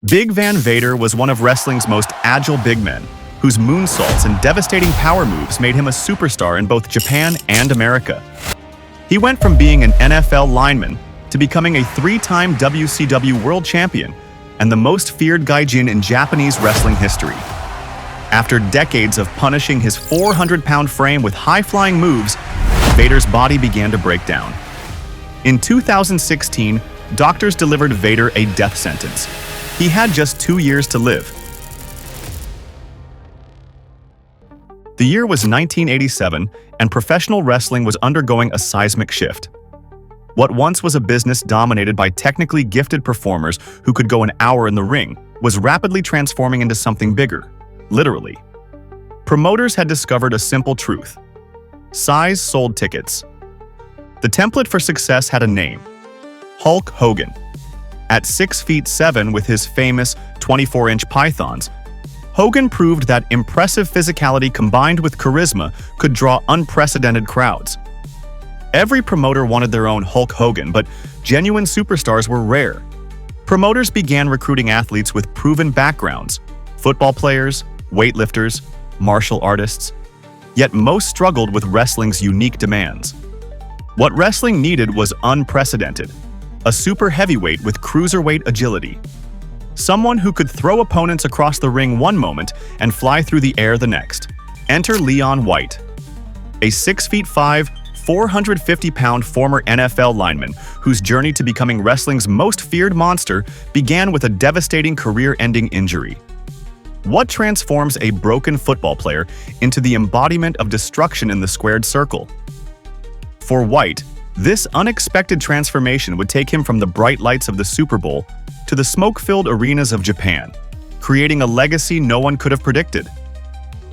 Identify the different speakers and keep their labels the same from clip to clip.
Speaker 1: Big Van Vader was one of wrestling's most agile big men, whose moonsaults and devastating power moves made him a superstar in both Japan and America. He went from being an NFL lineman to becoming a three-time WCW World Champion and the most feared gaijin in Japanese wrestling history. After decades of punishing his 400-pound frame with high-flying moves, Vader's body began to break down. In 2016, doctors delivered Vader a death sentence. He had just 2 years to live. The year was 1987, and professional wrestling was undergoing a seismic shift. What once was a business dominated by technically gifted performers who could go an hour in the ring was rapidly transforming into something bigger, literally. Promoters had discovered a simple truth: size sold tickets. The template for success had a name: Hulk Hogan. At 6'7" with his famous 24-inch pythons, Hogan proved that impressive physicality combined with charisma could draw unprecedented crowds. Every promoter wanted their own Hulk Hogan, but genuine superstars were rare. Promoters began recruiting athletes with proven backgrounds: football players, weightlifters, martial artists. Yet most struggled with wrestling's unique demands. What wrestling needed was unprecedented: a super heavyweight with cruiserweight agility. Someone who could throw opponents across the ring one moment and fly through the air the next. Enter Leon White, a 6'5", 450-pound former NFL lineman whose journey to becoming wrestling's most feared monster began with a devastating career-ending injury. What transforms a broken football player into the embodiment of destruction in the squared circle? For White, this unexpected transformation would take him from the bright lights of the Super Bowl to the smoke-filled arenas of Japan, creating a legacy no one could have predicted.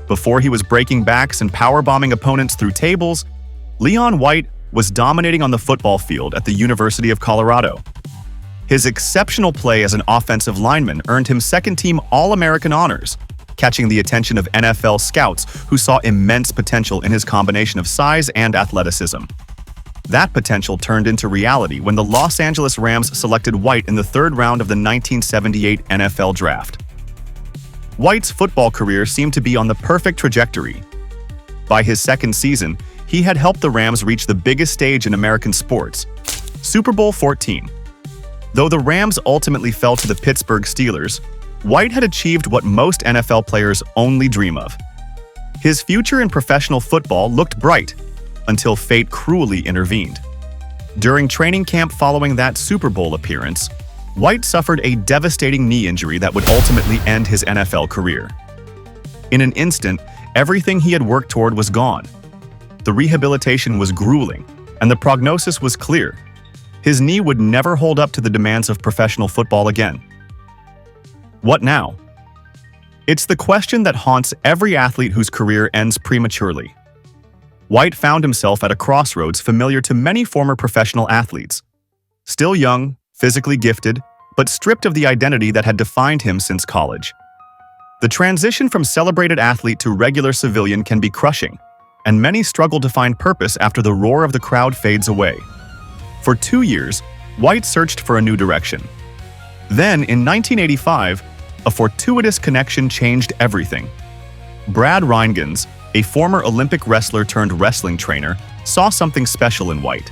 Speaker 1: Before he was breaking backs and powerbombing opponents through tables, Leon White was dominating on the football field at the University of Colorado. His exceptional play as an offensive lineman earned him second-team All-American honors, catching the attention of NFL scouts who saw immense potential in his combination of size and athleticism. That potential turned into reality when the Los Angeles Rams selected White in the third round of the 1978 NFL Draft. White's football career seemed to be on the perfect trajectory. By his second season, he had helped the Rams reach the biggest stage in American sports, Super Bowl 14. Though the Rams ultimately fell to the Pittsburgh Steelers, White had achieved what most NFL players only dream of. His future in professional football looked bright, until fate cruelly intervened. During training camp following that Super Bowl appearance, White suffered a devastating knee injury that would ultimately end his NFL career. In an instant, everything he had worked toward was gone. The rehabilitation was grueling, and the prognosis was clear: his knee would never hold up to the demands of professional football again. What now? It's the question that haunts every athlete whose career ends prematurely. White found himself at a crossroads familiar to many former professional athletes. Still young, physically gifted, but stripped of the identity that had defined him since college. The transition from celebrated athlete to regular civilian can be crushing, and many struggle to find purpose after the roar of the crowd fades away. For 2 years, White searched for a new direction. Then, in 1985, a fortuitous connection changed everything. Brad Rheingans, a former Olympic wrestler turned wrestling trainer, saw something special in White.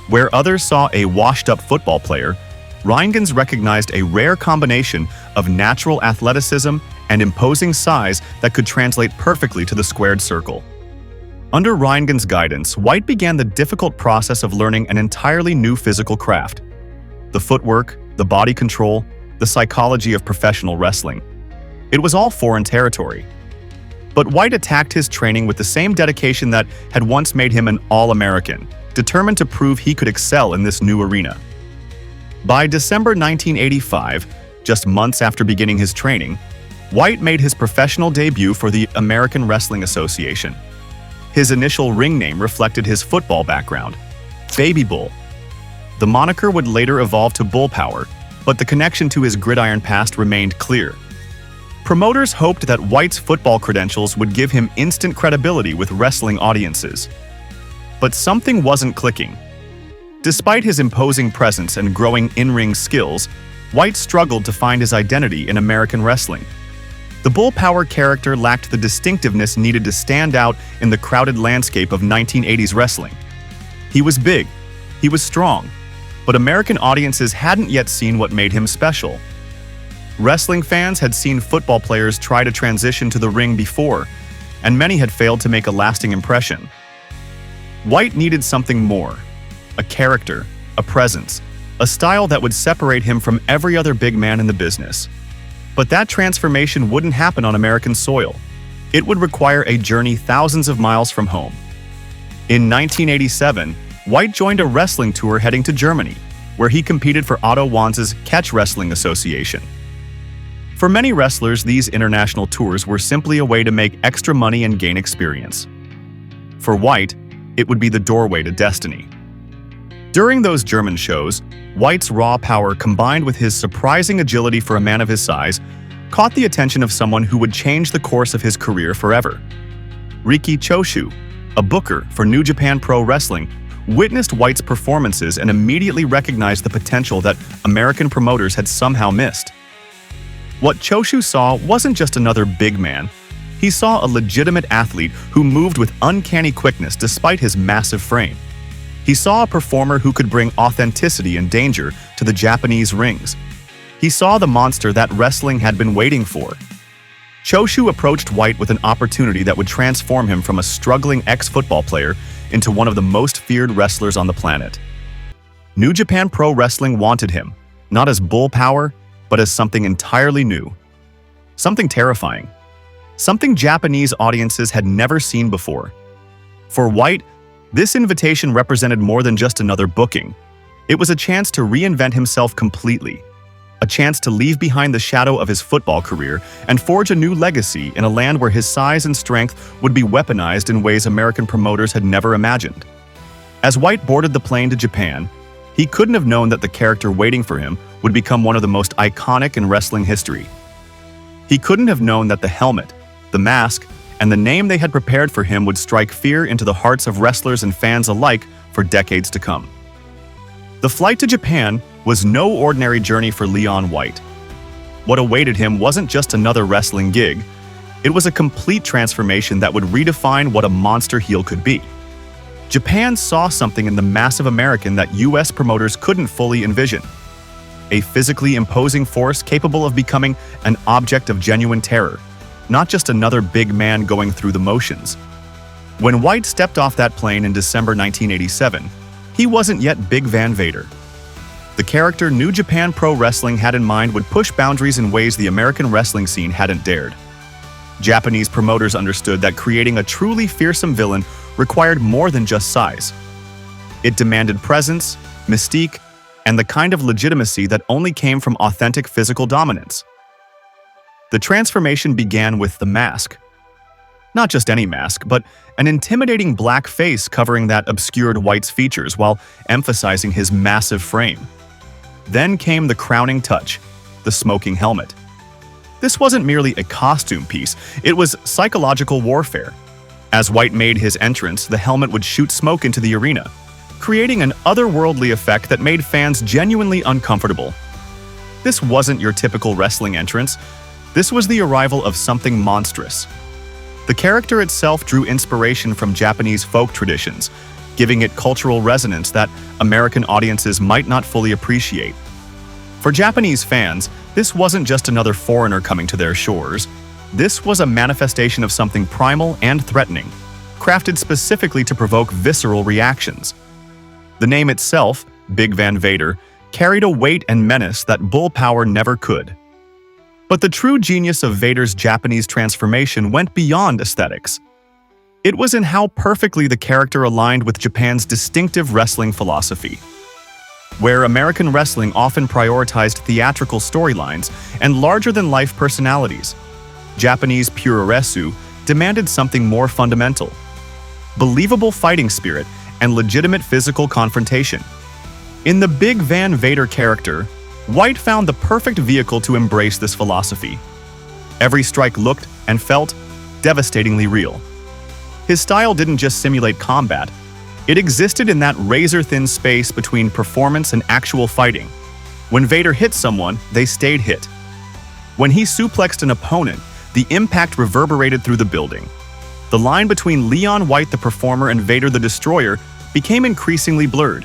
Speaker 1: Where others saw a washed-up football player, Rheingans recognized a rare combination of natural athleticism and imposing size that could translate perfectly to the squared circle. Under Rheingans' guidance, White began the difficult process of learning an entirely new physical craft: the footwork, the body control, the psychology of professional wrestling. It was all foreign territory. But White attacked his training with the same dedication that had once made him an All-American, determined to prove he could excel in this new arena. By December 1985, just months after beginning his training, White made his professional debut for the American Wrestling Association. His initial ring name reflected his football background: Baby Bull. The moniker would later evolve to Bull Power, but the connection to his gridiron past remained clear. Promoters hoped that White's football credentials would give him instant credibility with wrestling audiences. But something wasn't clicking. Despite his imposing presence and growing in-ring skills, White struggled to find his identity in American wrestling. The Bull Power character lacked the distinctiveness needed to stand out in the crowded landscape of 1980s wrestling. He was big, he was strong, but American audiences hadn't yet seen what made him special. Wrestling fans had seen football players try to transition to the ring before, and many had failed to make a lasting impression. White needed something more, a character, a presence, a style that would separate him from every other big man in the business. But that transformation wouldn't happen on American soil. It would require a journey thousands of miles from home. In 1987, White joined a wrestling tour heading to Germany, where he competed for Otto Wanz's Catch Wrestling Association. For many wrestlers, these international tours were simply a way to make extra money and gain experience. For White, it would be the doorway to destiny. During those German shows, White's raw power combined with his surprising agility for a man of his size caught the attention of someone who would change the course of his career forever. Riki Choshu, a booker for New Japan Pro Wrestling, witnessed White's performances and immediately recognized the potential that American promoters had somehow missed. What Choshu saw wasn't just another big man. He saw a legitimate athlete who moved with uncanny quickness despite his massive frame. He saw a performer who could bring authenticity and danger to the Japanese rings. He saw the monster that wrestling had been waiting for. Choshu approached White with an opportunity that would transform him from a struggling ex-football player into one of the most feared wrestlers on the planet. New Japan Pro Wrestling wanted him, not as Bull Power, but as something entirely new. Something terrifying. Something Japanese audiences had never seen before. For White, this invitation represented more than just another booking. It was a chance to reinvent himself completely. A chance to leave behind the shadow of his football career and forge a new legacy in a land where his size and strength would be weaponized in ways American promoters had never imagined. As White boarded the plane to Japan, he couldn't have known that the character waiting for him would become one of the most iconic in wrestling history. He couldn't have known that the helmet, the mask, and the name they had prepared for him would strike fear into the hearts of wrestlers and fans alike for decades to come. The flight to Japan was no ordinary journey for Leon White. What awaited him wasn't just another wrestling gig, it was a complete transformation that would redefine what a monster heel could be. Japan saw something in the massive American that US promoters couldn't fully envision. A physically imposing force capable of becoming an object of genuine terror, not just another big man going through the motions. When White stepped off that plane in December 1987, he wasn't yet Big Van Vader. The character New Japan Pro Wrestling had in mind would push boundaries in ways the American wrestling scene hadn't dared. Japanese promoters understood that creating a truly fearsome villain required more than just size. It demanded presence, mystique, and the kind of legitimacy that only came from authentic physical dominance. The transformation began with the mask. Not just any mask, but an intimidating black face covering that obscured White's features while emphasizing his massive frame. Then came the crowning touch, the smoking helmet. This wasn't merely a costume piece, it was psychological warfare. As White made his entrance, the helmet would shoot smoke into the arena, creating an otherworldly effect that made fans genuinely uncomfortable. This wasn't your typical wrestling entrance. This was the arrival of something monstrous. The character itself drew inspiration from Japanese folk traditions, giving it cultural resonance that American audiences might not fully appreciate. For Japanese fans, this wasn't just another foreigner coming to their shores. This was a manifestation of something primal and threatening, crafted specifically to provoke visceral reactions. The name itself, Big Van Vader, carried a weight and menace that Bull Power never could. But the true genius of Vader's Japanese transformation went beyond aesthetics. It was in how perfectly the character aligned with Japan's distinctive wrestling philosophy. Where American wrestling often prioritized theatrical storylines and larger-than-life personalities, Japanese puroresu demanded something more fundamental: believable fighting spirit and legitimate physical confrontation. In the Big Van Vader character, White found the perfect vehicle to embrace this philosophy. Every strike looked and felt devastatingly real. His style didn't just simulate combat, it existed in that razor-thin space between performance and actual fighting. When Vader hit someone, they stayed hit. When he suplexed an opponent, the impact reverberated through the building. The line between Leon White the Performer and Vader the Destroyer became increasingly blurred.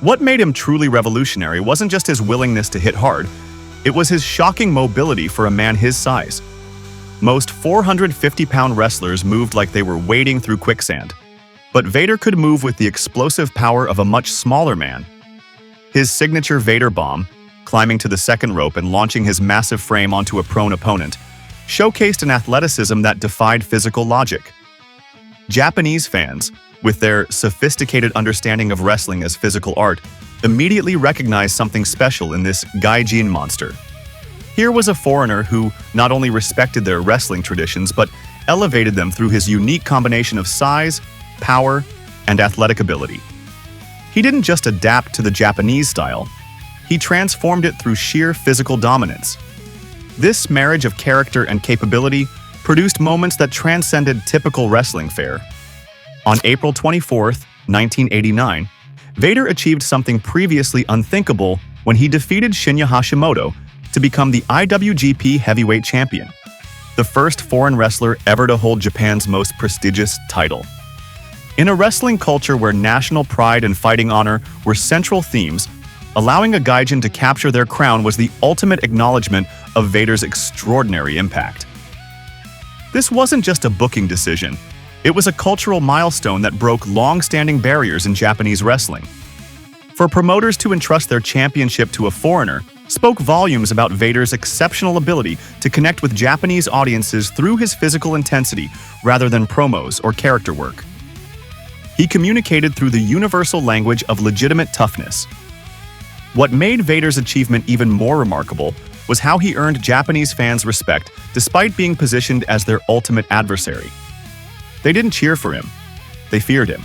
Speaker 1: What made him truly revolutionary wasn't just his willingness to hit hard, it was his shocking mobility for a man his size. Most 450-pound wrestlers moved like they were wading through quicksand. But Vader could move with the explosive power of a much smaller man. His signature Vader Bomb, climbing to the second rope and launching his massive frame onto a prone opponent, showcased an athleticism that defied physical logic. Japanese fans, with their sophisticated understanding of wrestling as physical art, immediately recognized something special in this gaijin monster. Here was a foreigner who not only respected their wrestling traditions but elevated them through his unique combination of size, power, and athletic ability. He didn't just adapt to the Japanese style, he transformed it through sheer physical dominance. This marriage of character and capability produced moments that transcended typical wrestling fare. On April 24, 1989, Vader achieved something previously unthinkable when he defeated Shinya Hashimoto to become the IWGP Heavyweight Champion, the first foreign wrestler ever to hold Japan's most prestigious title. In a wrestling culture where national pride and fighting honor were central themes, allowing a gaijin to capture their crown was the ultimate acknowledgement of Vader's extraordinary impact. This wasn't just a booking decision, it was a cultural milestone that broke long-standing barriers in Japanese wrestling. For promoters to entrust their championship to a foreigner spoke volumes about Vader's exceptional ability to connect with Japanese audiences through his physical intensity rather than promos or character work. He communicated through the universal language of legitimate toughness. What made Vader's achievement even more remarkable was how he earned Japanese fans' respect despite being positioned as their ultimate adversary. They didn't cheer for him, they feared him.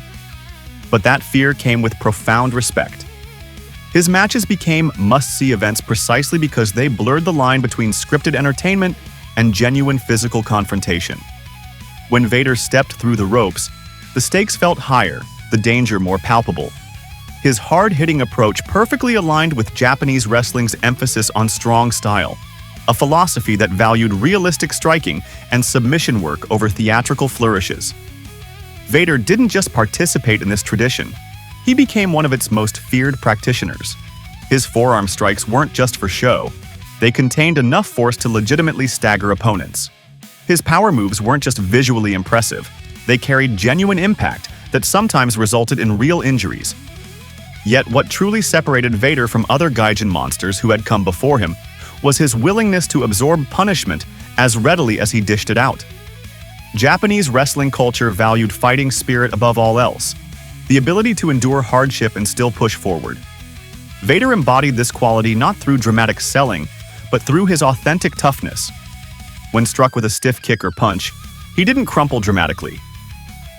Speaker 1: But that fear came with profound respect. His matches became must-see events precisely because they blurred the line between scripted entertainment and genuine physical confrontation. When Vader stepped through the ropes, the stakes felt higher, the danger more palpable. His hard-hitting approach perfectly aligned with Japanese wrestling's emphasis on strong style, a philosophy that valued realistic striking and submission work over theatrical flourishes. Vader didn't just participate in this tradition, he became one of its most feared practitioners. His forearm strikes weren't just for show, they contained enough force to legitimately stagger opponents. His power moves weren't just visually impressive, they carried genuine impact that sometimes resulted in real injuries. Yet what truly separated Vader from other gaijin monsters who had come before him was his willingness to absorb punishment as readily as he dished it out. Japanese wrestling culture valued fighting spirit above all else, the ability to endure hardship and still push forward. Vader embodied this quality not through dramatic selling, but through his authentic toughness. When struck with a stiff kick or punch, he didn't crumple dramatically.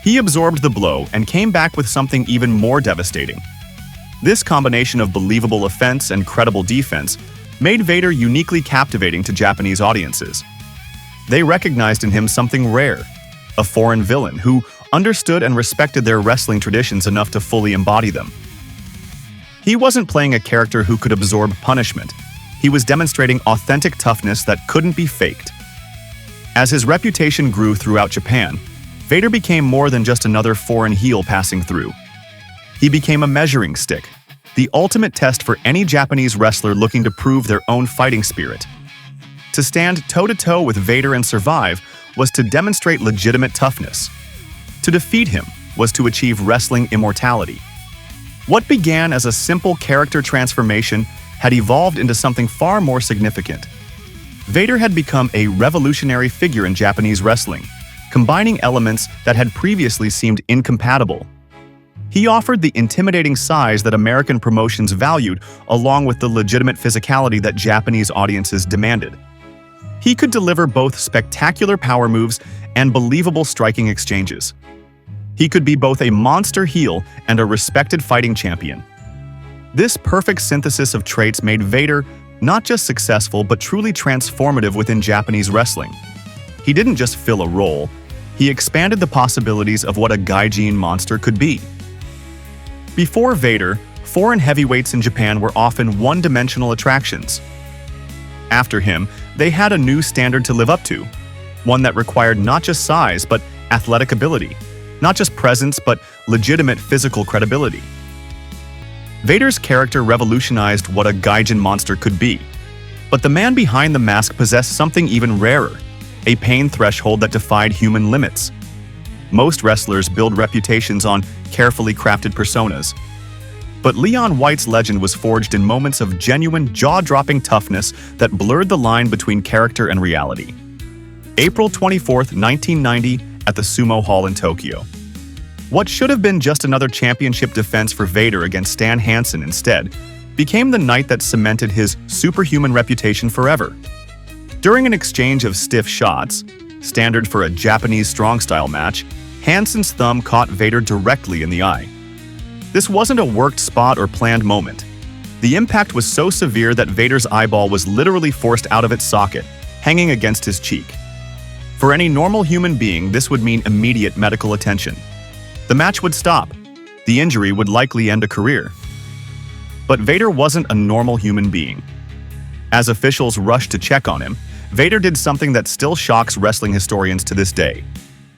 Speaker 1: He absorbed the blow and came back with something even more devastating. This combination of believable offense and credible defense made Vader uniquely captivating to Japanese audiences. They recognized in him something rare, a foreign villain who understood and respected their wrestling traditions enough to fully embody them. He wasn't playing a character who could absorb punishment. He was demonstrating authentic toughness that couldn't be faked. As his reputation grew throughout Japan, Vader became more than just another foreign heel passing through. He became a measuring stick, the ultimate test for any Japanese wrestler looking to prove their own fighting spirit. To stand toe-to-toe with Vader and survive was to demonstrate legitimate toughness. To defeat him was to achieve wrestling immortality. What began as a simple character transformation had evolved into something far more significant. Vader had become a revolutionary figure in Japanese wrestling, combining elements that had previously seemed incompatible. He offered the intimidating size that American promotions valued, along with the legitimate physicality that Japanese audiences demanded. He could deliver both spectacular power moves and believable striking exchanges. He could be both a monster heel and a respected fighting champion. This perfect synthesis of traits made Vader not just successful but truly transformative within Japanese wrestling. He didn't just fill a role, he expanded the possibilities of what a gaijin monster could be. Before Vader, foreign heavyweights in Japan were often one-dimensional attractions. After him, they had a new standard to live up to, one that required not just size but athletic ability, not just presence but legitimate physical credibility. Vader's character revolutionized what a gaijin monster could be, but the man behind the mask possessed something even rarer, a pain threshold that defied human limits. Most wrestlers build reputations on carefully crafted personas, but Leon White's legend was forged in moments of genuine, jaw-dropping toughness that blurred the line between character and reality. April 24, 1990, at the Sumo Hall in Tokyo. What should have been just another championship defense for Vader against Stan Hansen instead became the night that cemented his superhuman reputation forever. During an exchange of stiff shots, standard for a Japanese strong-style match, Hansen's thumb caught Vader directly in the eye. This wasn't a worked spot or planned moment. The impact was so severe that Vader's eyeball was literally forced out of its socket, hanging against his cheek. For any normal human being, this would mean immediate medical attention. The match would stop. The injury would likely end a career. But Vader wasn't a normal human being. As officials rushed to check on him, Vader did something that still shocks wrestling historians to this day.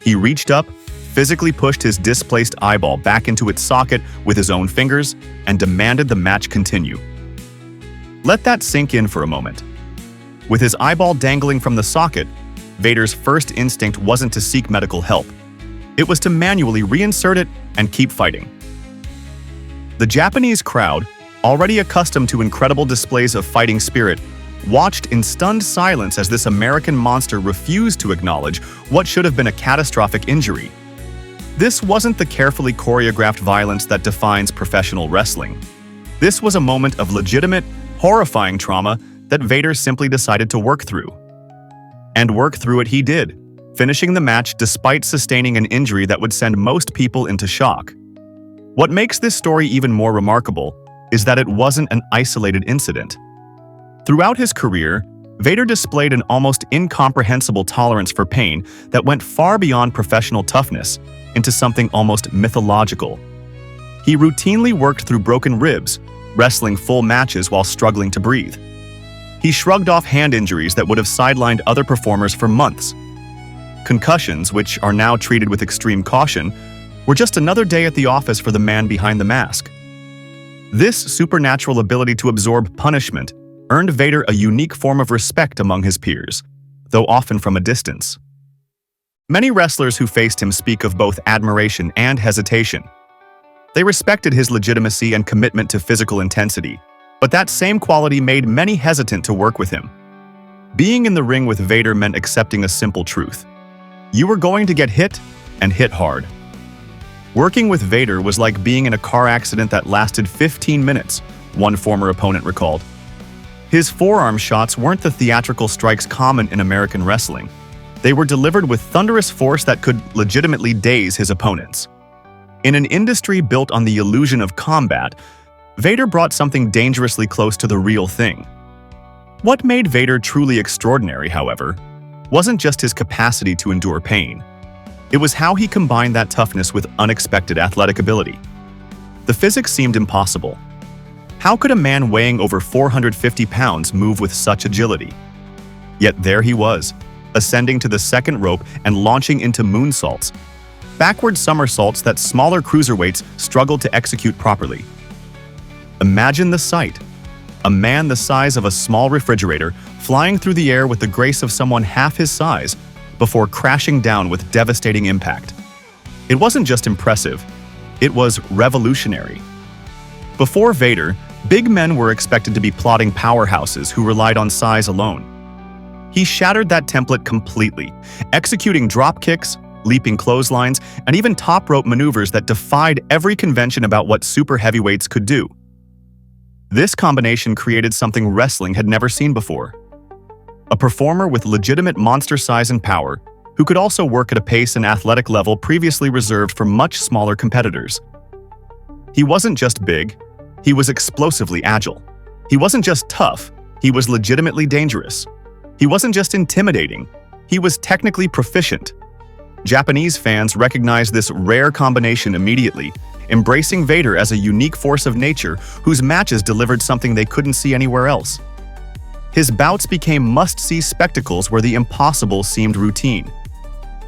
Speaker 1: He reached up, physically pushed his displaced eyeball back into its socket with his own fingers, and demanded the match continue. Let that sink in for a moment. With his eyeball dangling from the socket, Vader's first instinct wasn't to seek medical help. It was to manually reinsert it and keep fighting. The Japanese crowd, already accustomed to incredible displays of fighting spirit, watched in stunned silence as this American monster refused to acknowledge what should have been a catastrophic injury. This wasn't the carefully choreographed violence that defines professional wrestling. This was a moment of legitimate, horrifying trauma that Vader simply decided to work through. And work through it he did, finishing the match despite sustaining an injury that would send most people into shock. What makes this story even more remarkable is that it wasn't an isolated incident. Throughout his career, Vader displayed an almost incomprehensible tolerance for pain that went far beyond professional toughness into something almost mythological. He routinely worked through broken ribs, wrestling full matches while struggling to breathe. He shrugged off hand injuries that would have sidelined other performers for months. Concussions, which are now treated with extreme caution, were just another day at the office for the man behind the mask. This supernatural ability to absorb punishment earned Vader a unique form of respect among his peers, though often from a distance. Many wrestlers who faced him speak of both admiration and hesitation. They respected his legitimacy and commitment to physical intensity, but that same quality made many hesitant to work with him. Being in the ring with Vader meant accepting a simple truth. You were going to get hit, and hit hard. Working with Vader was like being in a car accident that lasted 15 minutes, one former opponent recalled. His forearm shots weren't the theatrical strikes common in American wrestling. They were delivered with thunderous force that could legitimately daze his opponents. In an industry built on the illusion of combat, Vader brought something dangerously close to the real thing. What made Vader truly extraordinary, however, wasn't just his capacity to endure pain. It was how he combined that toughness with unexpected athletic ability. The physics seemed impossible. How could a man weighing over 450 pounds move with such agility? Yet there he was, ascending to the second rope and launching into moonsaults, backward somersaults that smaller cruiserweights struggled to execute properly. Imagine the sight. A man the size of a small refrigerator flying through the air with the grace of someone half his size before crashing down with devastating impact. It wasn't just impressive, it was revolutionary. Before Vader, big men were expected to be plodding powerhouses who relied on size alone. He shattered that template completely, executing drop kicks, leaping clotheslines, and even top rope maneuvers that defied every convention about what super heavyweights could do. This combination created something wrestling had never seen before. A performer with legitimate monster size and power, who could also work at a pace and athletic level previously reserved for much smaller competitors. He wasn't just big, he was explosively agile. He wasn't just tough, he was legitimately dangerous. He wasn't just intimidating, he was technically proficient. Japanese fans recognized this rare combination immediately, embracing Vader as a unique force of nature whose matches delivered something they couldn't see anywhere else. His bouts became must-see spectacles where the impossible seemed routine.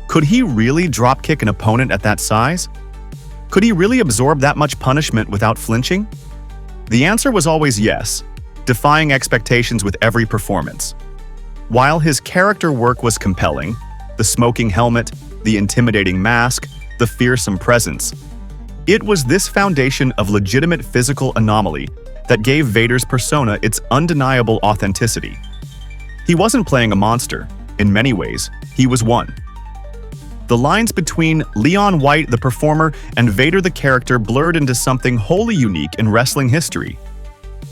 Speaker 1: Could he really drop-kick an opponent at that size? Could he really absorb that much punishment without flinching? The answer was always yes, defying expectations with every performance. While his character work was compelling, the smoking helmet, the intimidating mask, the fearsome presence, it was this foundation of legitimate physical anomaly that gave Vader's persona its undeniable authenticity. He wasn't playing a monster. In many ways, he was one. The lines between Leon White, the performer, and Vader, the character, blurred into something wholly unique in wrestling history.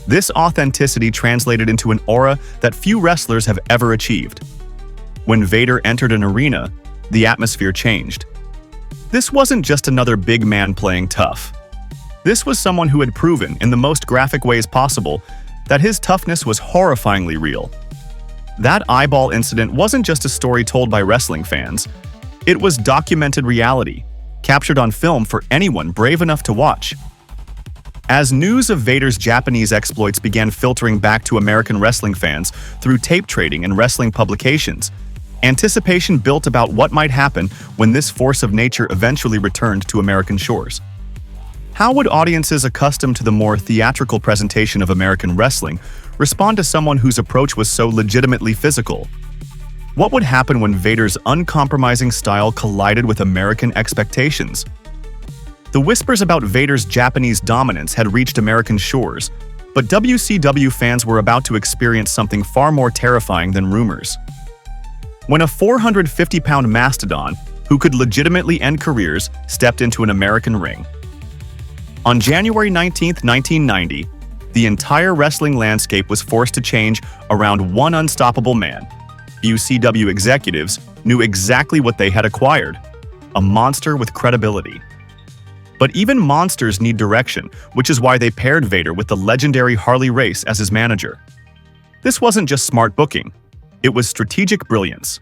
Speaker 1: This authenticity translated into an aura that few wrestlers have ever achieved. When Vader entered an arena, the atmosphere changed. This wasn't just another big man playing tough. This was someone who had proven, in the most graphic ways possible, that his toughness was horrifyingly real. That eyeball incident wasn't just a story told by wrestling fans. It was documented reality, captured on film for anyone brave enough to watch. As news of Vader's Japanese exploits began filtering back to American wrestling fans through tape trading and wrestling publications, anticipation built about what might happen when this force of nature eventually returned to American shores. How would audiences accustomed to the more theatrical presentation of American wrestling respond to someone whose approach was so legitimately physical? What would happen when Vader's uncompromising style collided with American expectations? The whispers about Vader's Japanese dominance had reached American shores, but WCW fans were about to experience something far more terrifying than rumors. When a 450-pound mastodon, who could legitimately end careers, stepped into an American ring. On January 19, 1990, the entire wrestling landscape was forced to change around one unstoppable man. WCW executives knew exactly what they had acquired: a monster with credibility. But even monsters need direction, which is why they paired Vader with the legendary Harley Race as his manager. This wasn't just smart booking, it was strategic brilliance.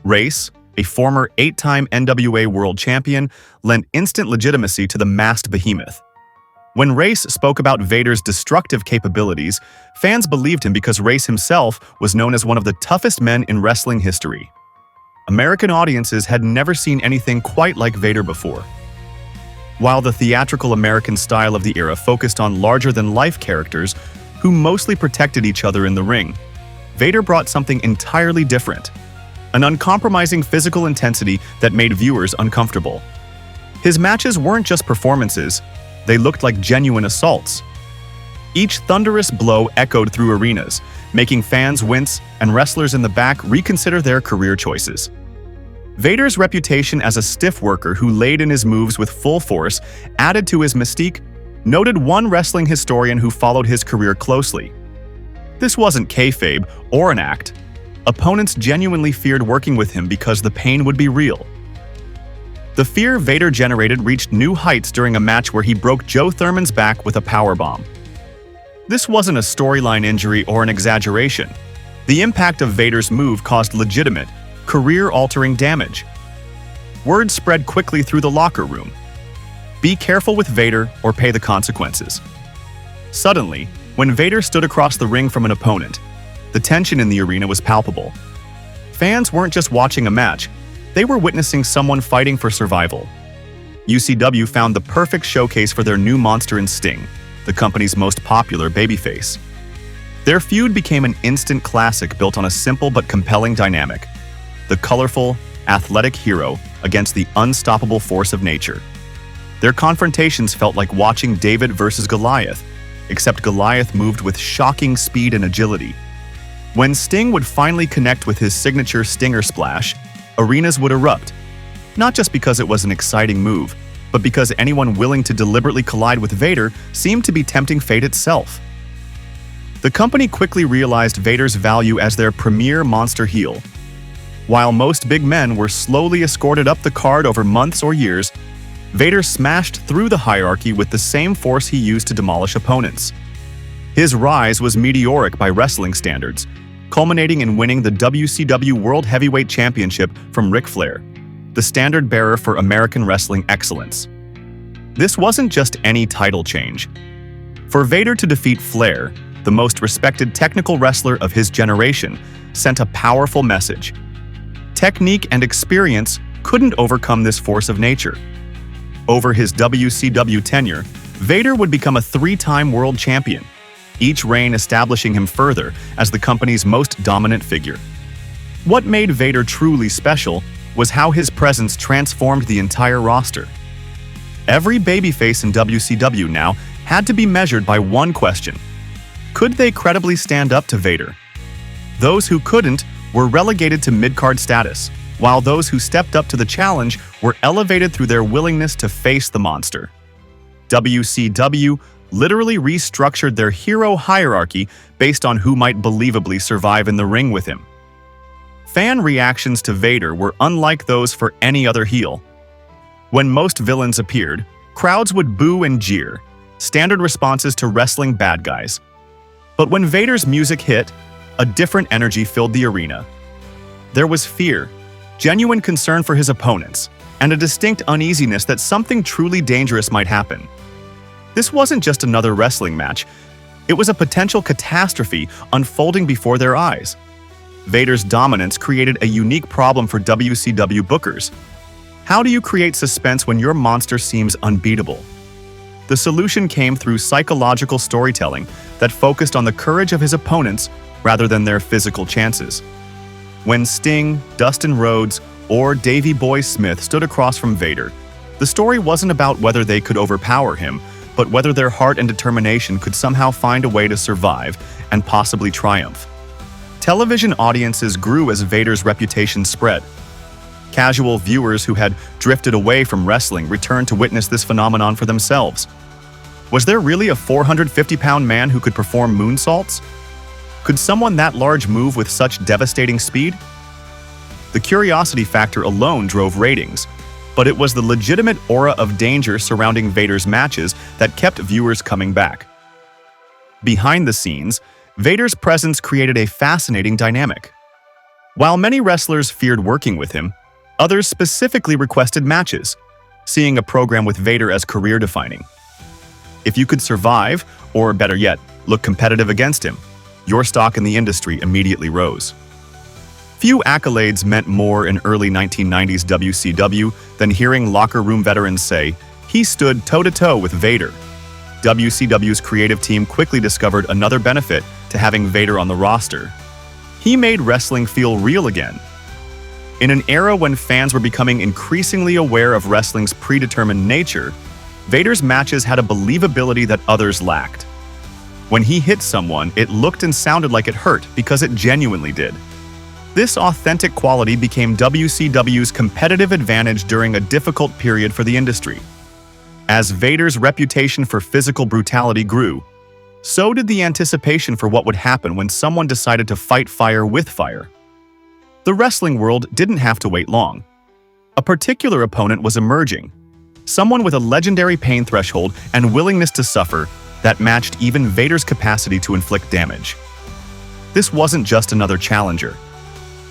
Speaker 1: Race, a former 8-time NWA World Champion, lent instant legitimacy to the masked behemoth. When Race spoke about Vader's destructive capabilities, fans believed him because Race himself was known as one of the toughest men in wrestling history. American audiences had never seen anything quite like Vader before. While the theatrical American style of the era focused on larger-than-life characters who mostly protected each other in the ring, Vader brought something entirely different: an uncompromising physical intensity that made viewers uncomfortable. His matches weren't just performances, they looked like genuine assaults. Each thunderous blow echoed through arenas, making fans wince and wrestlers in the back reconsider their career choices. Vader's reputation as a stiff worker who laid in his moves with full force added to his mystique, noted one wrestling historian who followed his career closely. This wasn't kayfabe or an act. Opponents genuinely feared working with him because the pain would be real. The fear Vader generated reached new heights during a match where he broke Joe Thurman's back with a power bomb. This wasn't a storyline injury or an exaggeration. The impact of Vader's move caused legitimate, career-altering damage. Word spread quickly through the locker room. Be careful with Vader or pay the consequences. Suddenly, when Vader stood across the ring from an opponent, the tension in the arena was palpable. Fans weren't just watching a match, they were witnessing someone fighting for survival. UCW found the perfect showcase for their new monster in Sting, the company's most popular babyface. Their feud became an instant classic built on a simple but compelling dynamic: the colorful, athletic hero against the unstoppable force of nature. Their confrontations felt like watching David versus Goliath, except Goliath moved with shocking speed and agility. When Sting would finally connect with his signature Stinger Splash, arenas would erupt, not just because it was an exciting move, but because anyone willing to deliberately collide with Vader seemed to be tempting fate itself. The company quickly realized Vader's value as their premier monster heel. While most big men were slowly escorted up the card over months or years, Vader smashed through the hierarchy with the same force he used to demolish opponents. His rise was meteoric by wrestling standards, culminating in winning the WCW World Heavyweight Championship from Ric Flair. the standard-bearer for American wrestling excellence. This wasn't just any title change. For Vader to defeat Flair, the most respected technical wrestler of his generation, sent a powerful message. Technique and experience couldn't overcome this force of nature. Over his WCW tenure, Vader would become a three-time world champion, each reign establishing him further as the company's most dominant figure. What made Vader truly special was how his presence transformed the entire roster. Every babyface in WCW now had to be measured by one question: could they credibly stand up to Vader? Those who couldn't were relegated to mid-card status, while those who stepped up to the challenge were elevated through their willingness to face the monster. WCW literally restructured their hero hierarchy based on who might believably survive in the ring with him. Fan reactions to Vader were unlike those for any other heel. When most villains appeared, crowds would boo and jeer, standard responses to wrestling bad guys. But when Vader's music hit, a different energy filled the arena. There was fear, genuine concern for his opponents, and a distinct uneasiness that something truly dangerous might happen. This wasn't just another wrestling match. It was a potential catastrophe unfolding before their eyes. Vader's dominance created a unique problem for WCW bookers. How do you create suspense when your monster seems unbeatable? The solution came through psychological storytelling that focused on the courage of his opponents rather than their physical chances. When Sting, Dustin Rhodes, or Davey Boy Smith stood across from Vader, the story wasn't about whether they could overpower him, but whether their heart and determination could somehow find a way to survive and possibly triumph. Television audiences grew as Vader's reputation spread. Casual viewers who had drifted away from wrestling returned to witness this phenomenon for themselves. Was there really a 450-pound man who could perform moonsaults? Could someone that large move with such devastating speed? The curiosity factor alone drove ratings, but it was the legitimate aura of danger surrounding Vader's matches that kept viewers coming back. Behind the scenes, Vader's presence created a fascinating dynamic. While many wrestlers feared working with him, others specifically requested matches, seeing a program with Vader as career-defining. If you could survive, or better yet, look competitive against him, your stock in the industry immediately rose. Few accolades meant more in early 1990s WCW than hearing locker room veterans say, "He stood toe-to-toe with Vader." WCW's creative team quickly discovered another benefit to having Vader on the roster. He made wrestling feel real again. In an era when fans were becoming increasingly aware of wrestling's predetermined nature, Vader's matches had a believability that others lacked. When he hit someone, it looked and sounded like it hurt because it genuinely did. This authentic quality became WCW's competitive advantage during a difficult period for the industry. As Vader's reputation for physical brutality grew, so did the anticipation for what would happen when someone decided to fight fire with fire. The wrestling world didn't have to wait long. A particular opponent was emerging, someone with a legendary pain threshold and willingness to suffer that matched even Vader's capacity to inflict damage. This wasn't just another challenger.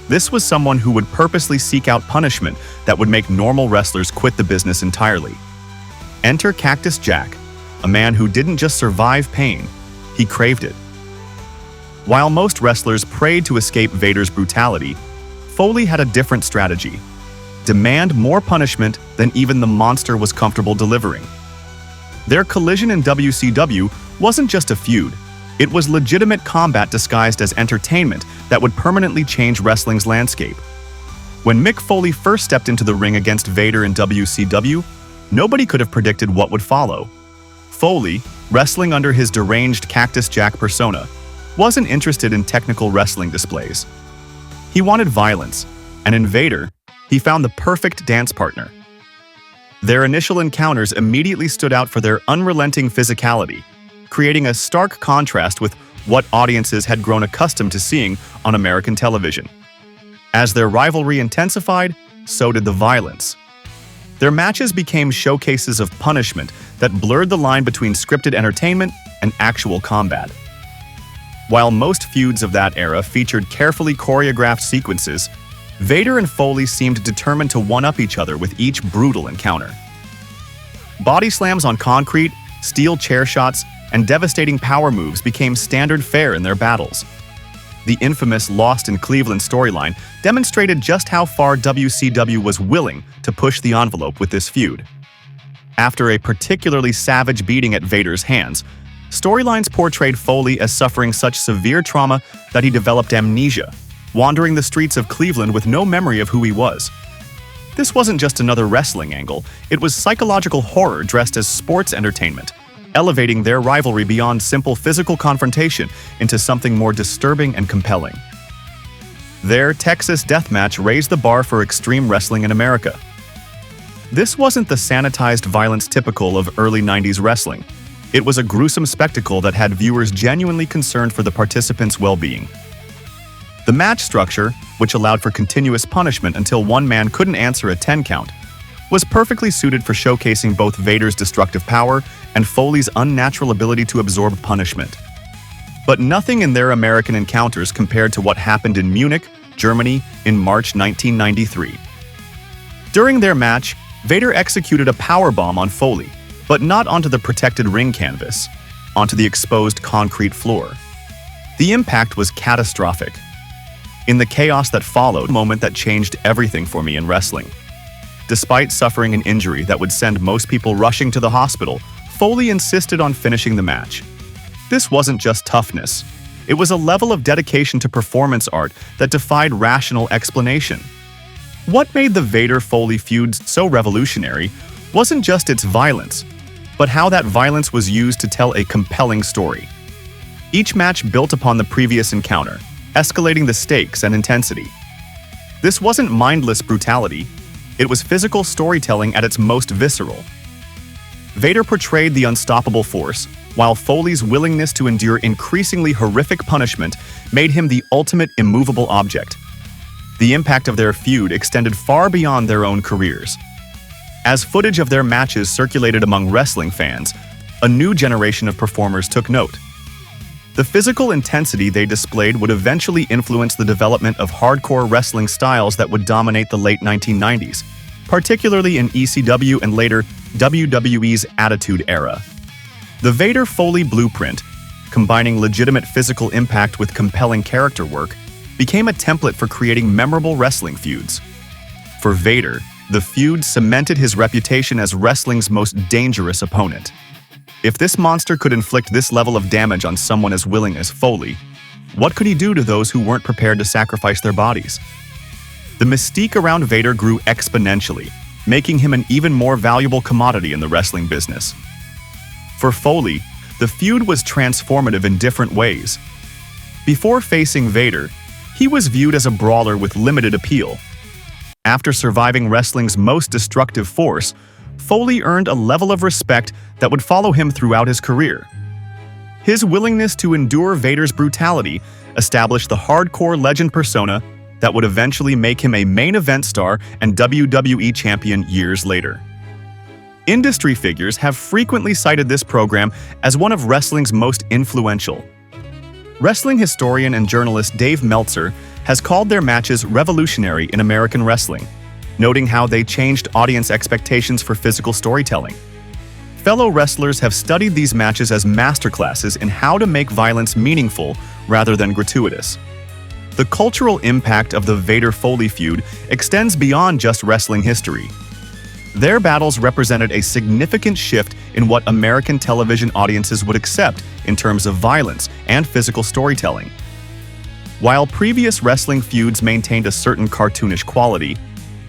Speaker 1: This was someone who would purposely seek out punishment that would make normal wrestlers quit the business entirely. Enter Cactus Jack, a man who didn't just survive pain, he craved it. While most wrestlers prayed to escape Vader's brutality, Foley had a different strategy: demand more punishment than even the monster was comfortable delivering. Their collision in WCW wasn't just a feud. It was legitimate combat disguised as entertainment that would permanently change wrestling's landscape. When Mick Foley first stepped into the ring against Vader in WCW, nobody could have predicted what would follow. Foley, wrestling under his deranged Cactus Jack persona, wasn't interested in technical wrestling displays. He wanted violence, and in Vader, he found the perfect dance partner. Their initial encounters immediately stood out for their unrelenting physicality, creating a stark contrast with what audiences had grown accustomed to seeing on American television. As their rivalry intensified, so did the violence. Their matches became showcases of punishment that blurred the line between scripted entertainment and actual combat. While most feuds of that era featured carefully choreographed sequences, Vader and Foley seemed determined to one-up each other with each brutal encounter. Body slams on concrete, steel chair shots, and devastating power moves became standard fare in their battles. The infamous Lost in Cleveland storyline demonstrated just how far WCW was willing to push the envelope with this feud. After a particularly savage beating at Vader's hands, storylines portrayed Foley as suffering such severe trauma that he developed amnesia, wandering the streets of Cleveland with no memory of who he was. This wasn't just another wrestling angle, it was psychological horror dressed as sports entertainment, elevating their rivalry beyond simple physical confrontation into something more disturbing and compelling. Their Texas death match raised the bar for extreme wrestling in America. This wasn't the sanitized violence typical of early 90s wrestling. It was a gruesome spectacle that had viewers genuinely concerned for the participants' well-being. The match structure, which allowed for continuous punishment until one man couldn't answer a 10 count, was perfectly suited for showcasing both Vader's destructive power and Foley's unnatural ability to absorb punishment. But nothing in their American encounters compared to what happened in Munich, Germany, in March 1993. During their match, Vader executed a power bomb on Foley, but not onto the protected ring canvas, onto the exposed concrete floor. The impact was catastrophic. In the chaos that followed, a moment that changed everything for me in wrestling. Despite suffering an injury that would send most people rushing to the hospital, Foley insisted on finishing the match. This wasn't just toughness. It was a level of dedication to performance art that defied rational explanation. What made the Vader-Foley feud so revolutionary wasn't just its violence, but how that violence was used to tell a compelling story. Each match built upon the previous encounter, escalating the stakes and intensity. This wasn't mindless brutality, it was physical storytelling at its most visceral. Vader portrayed the unstoppable force, while Foley's willingness to endure increasingly horrific punishment made him the ultimate immovable object. The impact of their feud extended far beyond their own careers. As footage of their matches circulated among wrestling fans, a new generation of performers took note. The physical intensity they displayed would eventually influence the development of hardcore wrestling styles that would dominate the late 1990s, particularly in ECW and later WWE's Attitude Era. The Vader-Foley blueprint, combining legitimate physical impact with compelling character work, became a template for creating memorable wrestling feuds. For Vader, the feud cemented his reputation as wrestling's most dangerous opponent. If this monster could inflict this level of damage on someone as willing as Foley, what could he do to those who weren't prepared to sacrifice their bodies? The mystique around Vader grew exponentially, making him an even more valuable commodity in the wrestling business. For Foley, the feud was transformative in different ways. Before facing Vader, he was viewed as a brawler with limited appeal. After surviving wrestling's most destructive force, Foley earned a level of respect that would follow him throughout his career. His willingness to endure Vader's brutality established the hardcore legend persona that would eventually make him a main event star and WWE champion years later. Industry figures have frequently cited this program as one of wrestling's most influential. Wrestling historian and journalist Dave Meltzer has called their matches revolutionary in American wrestling, noting how they changed audience expectations for physical storytelling. Fellow wrestlers have studied these matches as masterclasses in how to make violence meaningful rather than gratuitous. The cultural impact of the Vader-Foley feud extends beyond just wrestling history. Their battles represented a significant shift in what American television audiences would accept in terms of violence and physical storytelling. While previous wrestling feuds maintained a certain cartoonish quality,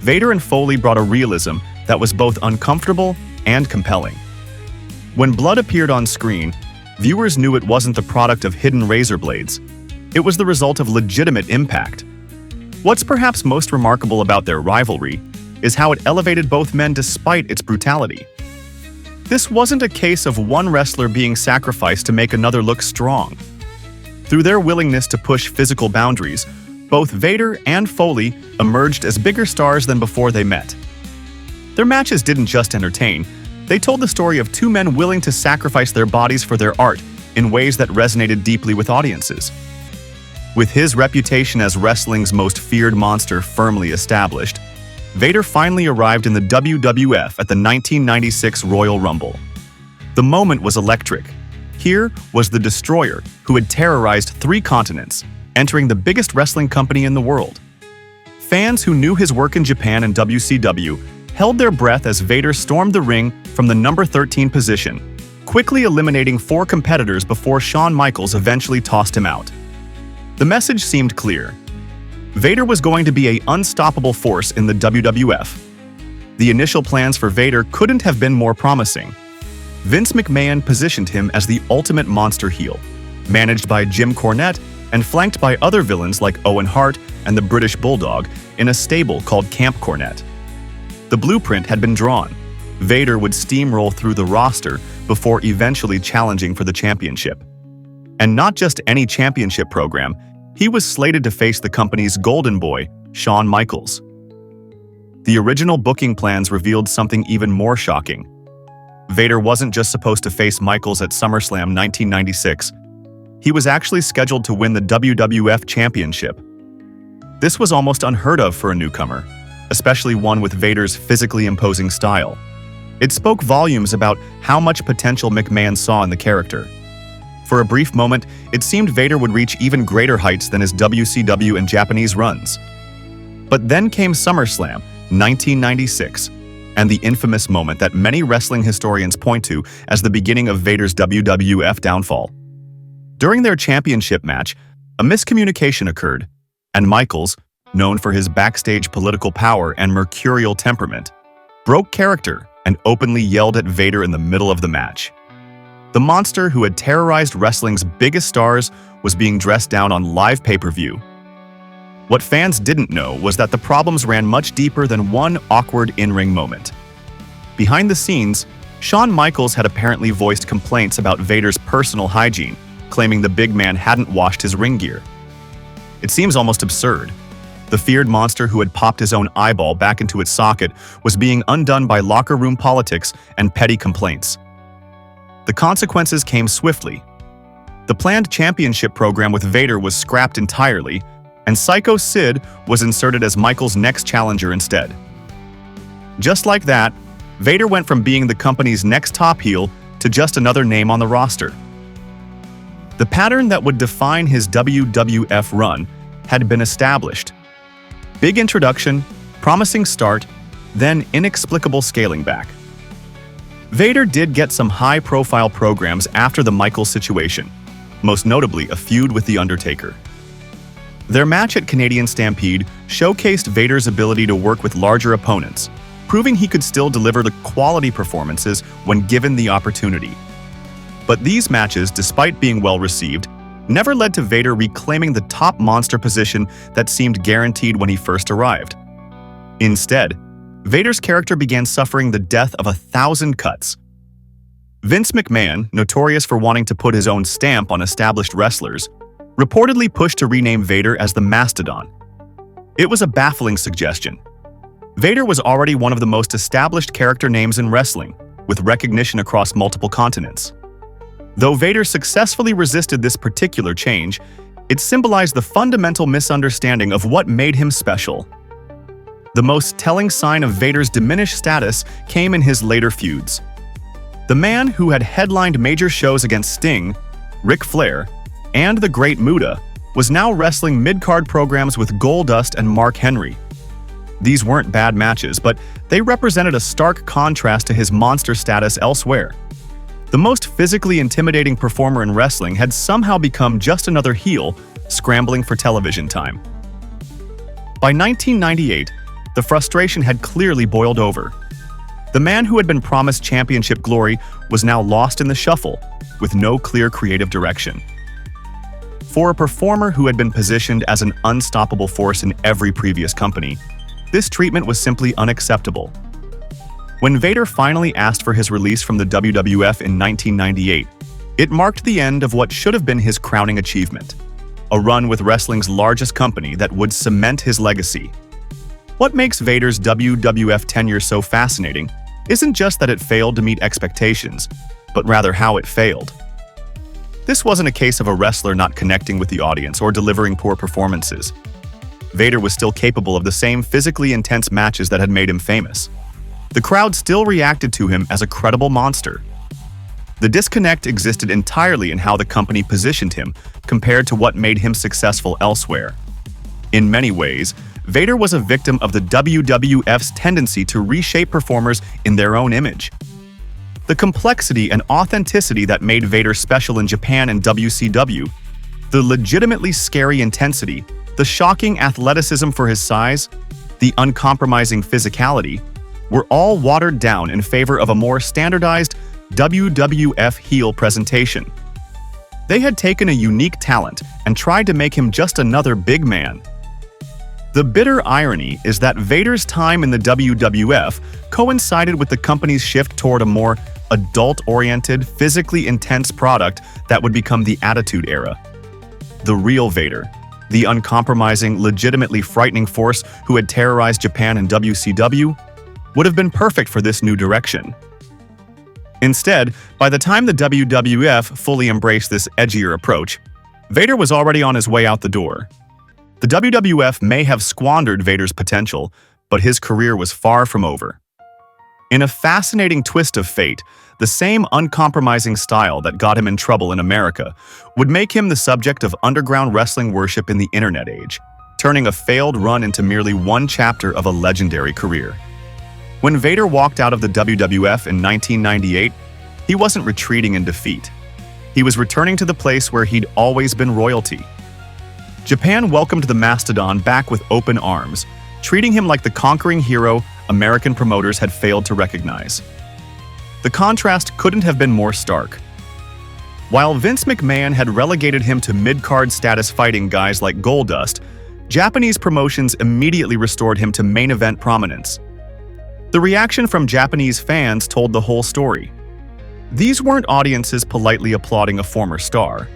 Speaker 1: Vader and Foley brought a realism that was both uncomfortable and compelling. When blood appeared on screen, viewers knew it wasn't the product of hidden razor blades. It was the result of legitimate impact. What's perhaps most remarkable about their rivalry is how it elevated both men despite its brutality. This wasn't a case of one wrestler being sacrificed to make another look strong. Through their willingness to push physical boundaries, both Vader and Foley emerged as bigger stars than before they met. Their matches didn't just entertain, they told the story of two men willing to sacrifice their bodies for their art in ways that resonated deeply with audiences. With his reputation as wrestling's most feared monster firmly established, Vader finally arrived in the WWF at the 1996 Royal Rumble. The moment was electric. Here was the Destroyer, who had terrorized 3 continents, entering the biggest wrestling company in the world. Fans who knew his work in Japan and WCW held their breath as Vader stormed the ring from the number 13 position, quickly eliminating 4 competitors before Shawn Michaels eventually tossed him out. The message seemed clear. Vader was going to be an unstoppable force in the WWF. The initial plans for Vader couldn't have been more promising. Vince McMahon positioned him as the ultimate monster heel, managed by Jim Cornette and flanked by other villains like Owen Hart and the British Bulldog in a stable called Camp Cornette. The blueprint had been drawn. Vader would steamroll through the roster before eventually challenging for the championship. And not just any championship program, he was slated to face the company's golden boy, Shawn Michaels. The original booking plans revealed something even more shocking. Vader wasn't just supposed to face Michaels at SummerSlam 1996. He was actually scheduled to win the WWF Championship. This was almost unheard of for a newcomer, especially one with Vader's physically imposing style. It spoke volumes about how much potential McMahon saw in the character. For a brief moment, it seemed Vader would reach even greater heights than his WCW and Japanese runs. But then came SummerSlam 1996, and the infamous moment that many wrestling historians point to as the beginning of Vader's WWF downfall. During their championship match, a miscommunication occurred, and Michaels, known for his backstage political power and mercurial temperament, broke character and openly yelled at Vader in the middle of the match. The monster who had terrorized wrestling's biggest stars was being dressed down on live pay-per-view. What fans didn't know was that the problems ran much deeper than one awkward in-ring moment. Behind the scenes, Shawn Michaels had apparently voiced complaints about Vader's personal hygiene, claiming the big man hadn't washed his ring gear. It seems almost absurd. The feared monster who had popped his own eyeball back into its socket was being undone by locker room politics and petty complaints. The consequences came swiftly. The planned championship program with Vader was scrapped entirely, and Psycho Sid was inserted as Michaels' next challenger instead. Just like that, Vader went from being the company's next top heel to just another name on the roster. The pattern that would define his WWF run had been established. Big introduction, promising start, then inexplicable scaling back. Vader did get some high-profile programs after the Michaels situation, most notably a feud with The Undertaker. Their match at Canadian Stampede showcased Vader's ability to work with larger opponents, proving he could still deliver the quality performances when given the opportunity. But these matches, despite being well-received, never led to Vader reclaiming the top monster position that seemed guaranteed when he first arrived. Instead, Vader's character began suffering the death of 1,000 cuts. Vince McMahon, notorious for wanting to put his own stamp on established wrestlers, reportedly pushed to rename Vader as the Mastodon. It was a baffling suggestion. Vader was already one of the most established character names in wrestling, with recognition across multiple continents. Though Vader successfully resisted this particular change, it symbolized the fundamental misunderstanding of what made him special. The most telling sign of Vader's diminished status came in his later feuds. The man who had headlined major shows against Sting, Ric Flair, and the Great Muta was now wrestling mid-card programs with Goldust and Mark Henry. These weren't bad matches, but they represented a stark contrast to his monster status elsewhere. The most physically intimidating performer in wrestling had somehow become just another heel, scrambling for television time. By 1998, the frustration had clearly boiled over. The man who had been promised championship glory was now lost in the shuffle, with no clear creative direction. For a performer who had been positioned as an unstoppable force in every previous company, this treatment was simply unacceptable. When Vader finally asked for his release from the WWF in 1998, it marked the end of what should have been his crowning achievement, a run with wrestling's largest company that would cement his legacy. What makes Vader's WWF tenure so fascinating isn't just that it failed to meet expectations, but rather how it failed. This wasn't a case of a wrestler not connecting with the audience or delivering poor performances. Vader was still capable of the same physically intense matches that had made him famous. The crowd still reacted to him as a credible monster. The disconnect existed entirely in how the company positioned him compared to what made him successful elsewhere. In many ways, Vader was a victim of the WWF's tendency to reshape performers in their own image. The complexity and authenticity that made Vader special in Japan and WCW, the legitimately scary intensity, the shocking athleticism for his size, the uncompromising physicality, were all watered down in favor of a more standardized WWF heel presentation. They had taken a unique talent and tried to make him just another big man. The bitter irony is that Vader's time in the WWF coincided with the company's shift toward a more adult-oriented, physically intense product that would become the Attitude Era. The real Vader, the uncompromising, legitimately frightening force who had terrorized Japan and WCW, would have been perfect for this new direction. Instead, by the time the WWF fully embraced this edgier approach, Vader was already on his way out the door. The WWF may have squandered Vader's potential, but his career was far from over. In a fascinating twist of fate, the same uncompromising style that got him in trouble in America would make him the subject of underground wrestling worship in the internet age, turning a failed run into merely one chapter of a legendary career. When Vader walked out of the WWF in 1998, he wasn't retreating in defeat. He was returning to the place where he'd always been royalty. Japan welcomed the mastodon back with open arms, treating him like the conquering hero American promoters had failed to recognize. The contrast couldn't have been more stark. While Vince McMahon had relegated him to mid-card status fighting guys like Goldust, Japanese promotions immediately restored him to main event prominence. The reaction from Japanese fans told the whole story. These weren't audiences politely applauding a former star.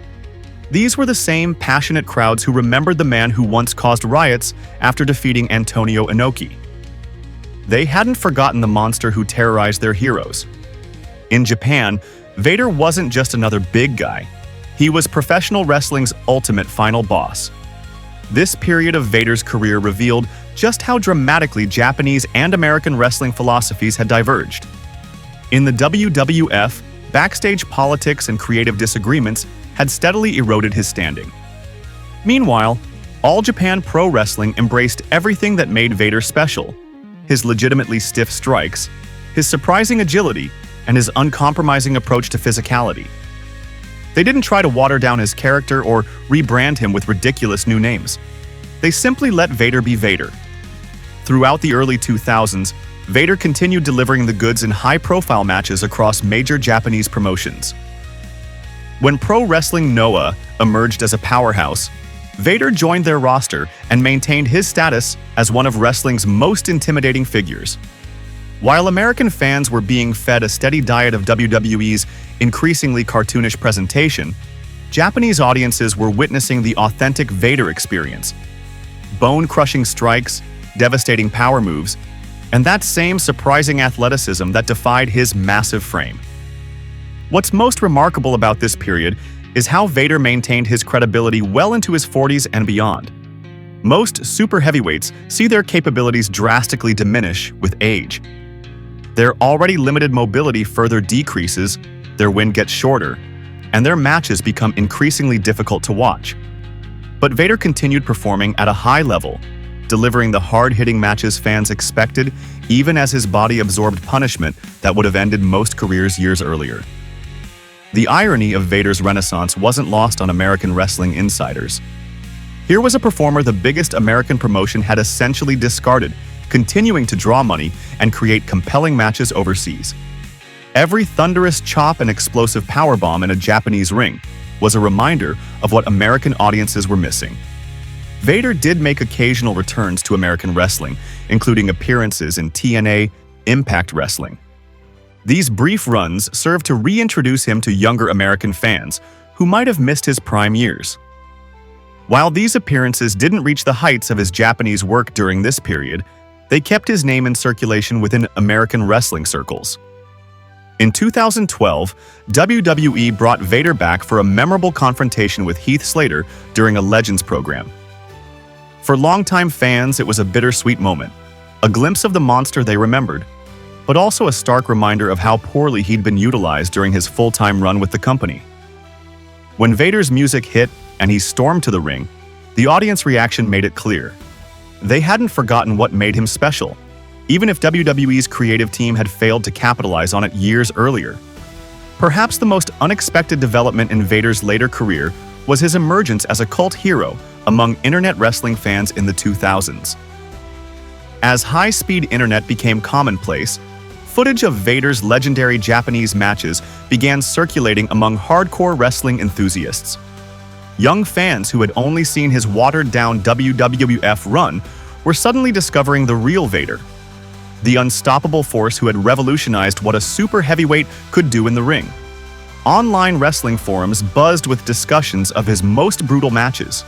Speaker 1: These were the same passionate crowds who remembered the man who once caused riots after defeating Antonio Inoki. They hadn't forgotten the monster who terrorized their heroes. In Japan, Vader wasn't just another big guy. He was professional wrestling's ultimate final boss. This period of Vader's career revealed just how dramatically Japanese and American wrestling philosophies had diverged. In the WWF, backstage politics and creative disagreements had steadily eroded his standing. Meanwhile, All Japan Pro Wrestling embraced everything that made Vader special: his legitimately stiff strikes, his surprising agility, and his uncompromising approach to physicality. They didn't try to water down his character or rebrand him with ridiculous new names. They simply let Vader be Vader. Throughout the early 2000s, Vader continued delivering the goods in high-profile matches across major Japanese promotions. When Pro Wrestling Noah emerged as a powerhouse, Vader joined their roster and maintained his status as one of wrestling's most intimidating figures. While American fans were being fed a steady diet of WWE's increasingly cartoonish presentation, Japanese audiences were witnessing the authentic Vader experience: bone-crushing strikes, devastating power moves, and that same surprising athleticism that defied his massive frame. What's most remarkable about this period is how Vader maintained his credibility well into his 40s and beyond. Most super heavyweights see their capabilities drastically diminish with age. Their already limited mobility further decreases, their wind gets shorter, and their matches become increasingly difficult to watch. But Vader continued performing at a high level, delivering the hard-hitting matches fans expected, even as his body absorbed punishment that would have ended most careers years earlier. The irony of Vader's renaissance wasn't lost on American wrestling insiders. Here was a performer the biggest American promotion had essentially discarded, continuing to draw money and create compelling matches overseas. Every thunderous chop and explosive powerbomb in a Japanese ring was a reminder of what American audiences were missing. Vader did make occasional returns to American wrestling, including appearances in TNA, Impact Wrestling. These brief runs served to reintroduce him to younger American fans who might have missed his prime years. While these appearances didn't reach the heights of his Japanese work during this period, they kept his name in circulation within American wrestling circles. In 2012, WWE brought Vader back for a memorable confrontation with Heath Slater during a Legends program. For longtime fans, it was a bittersweet moment, a glimpse of the monster they remembered, but also a stark reminder of how poorly he'd been utilized during his full-time run with the company. When Vader's music hit and he stormed to the ring, the audience reaction made it clear. They hadn't forgotten what made him special, even if WWE's creative team had failed to capitalize on it years earlier. Perhaps the most unexpected development in Vader's later career was his emergence as a cult hero among internet wrestling fans in the 2000s. As high-speed internet became commonplace, footage of Vader's legendary Japanese matches began circulating among hardcore wrestling enthusiasts. Young fans who had only seen his watered-down WWF run were suddenly discovering the real Vader, the unstoppable force who had revolutionized what a super heavyweight could do in the ring. Online wrestling forums buzzed with discussions of his most brutal matches.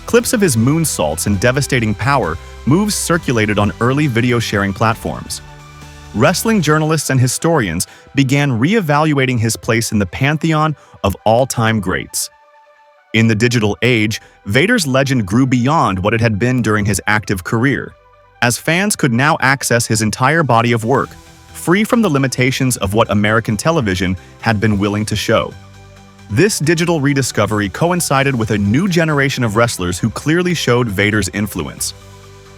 Speaker 1: Clips of his moonsaults and devastating power moves circulated on early video-sharing platforms. Wrestling journalists and historians began re-evaluating his place in the pantheon of all-time greats. In the digital age, Vader's legend grew beyond what it had been during his active career, as fans could now access his entire body of work, free from the limitations of what American television had been willing to show. This digital rediscovery coincided with a new generation of wrestlers who clearly showed Vader's influence.